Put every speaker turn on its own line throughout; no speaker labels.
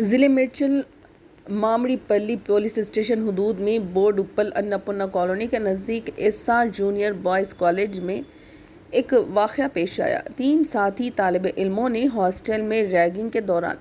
ज़िले Medchal मामड़ीपल्ली police station हदूद में बोर्ड उप्पल अन्नपूर्णा कॉलोनी के नज़दीक एसआर जूनियर बॉयज़ कॉलेज में एक वाक़या पेश आया। 3 साथी तालिब इल्मों ने हॉस्टल में रैगिंग के दौरान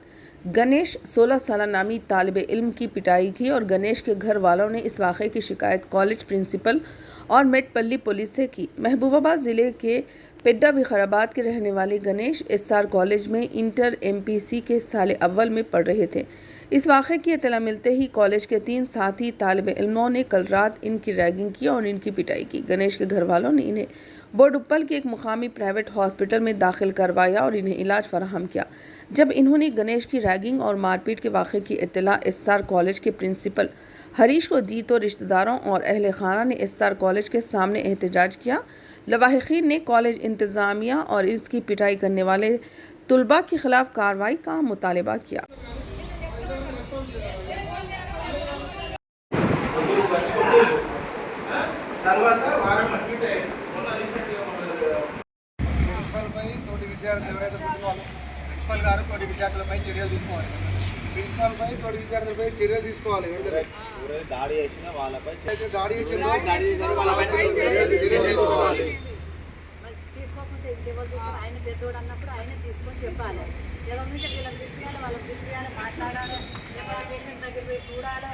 गणेश 16 साल नामी तालिब इल्म की पिटाई की और गणेश के घर वालों ने इस वाक़े की शिकायत कॉलेज प्रिंसिपल और मेडपल्ली पुलिस से की। महबूबाबाद ज़िले के पेड्डा विखराबाद के रहने वाले गणेश एसआर कॉलेज में इंटर एमपीसी के साल अव्वल में पढ़ रहे थे। इस वाक़े की इत्तला मिलते ही कॉलेज के 3 साथी तालिब इल्मों ने कल रात इनकी रैगिंग की और इनकी पिटाई की। गणेश के घर वालों ने इन्हें बोर्डुप्पल के एक मुकामी प्राइवेट हॉस्पिटल में दाखिल करवाया और इन्हें इलाज फराहम किया। जब इन्होंने गणेश की रैगिंग और मारपीट के वाक़े की इत्तला एसआर कॉलेज के प्रिंसिपल हरीश को दी तो रिश्तेदारों और अहले खाना ने एसआर कॉलेज के सामने एहतजाज किया। लवाहिकीन ने कॉलेज इंतज़ामिया और इसकी पिटाई करने वाले तुलबा के खिलाफ कार्रवाई का मुतालबा किया।
ప్రిన్సిపల్ గారు తోటి విద్యార్థులపై చర్యలు తీసుకోవాలి. ప్రిన్సిపల్పై తోటి విద్యార్థులపై చర్యలు తీసుకోవాలి.
దాడి చేసిన వాళ్ళపై
దాడి చేసిన వాళ్ళపై చర్యలు తీసుకోవాలి.
తీసుకోకపోతే ఇంకెవరు ఆయన పెద్దోడు అన్నప్పుడు ఆయన తీసుకొని చెప్పాలి. ఎవరి నుంచి వీళ్ళకి తిప్పియాలి, వాళ్ళకి తిప్పియాలి, మాట్లాడాలి, లేకపోతే పేషెంట్ దగ్గర పోయి చూడాలి.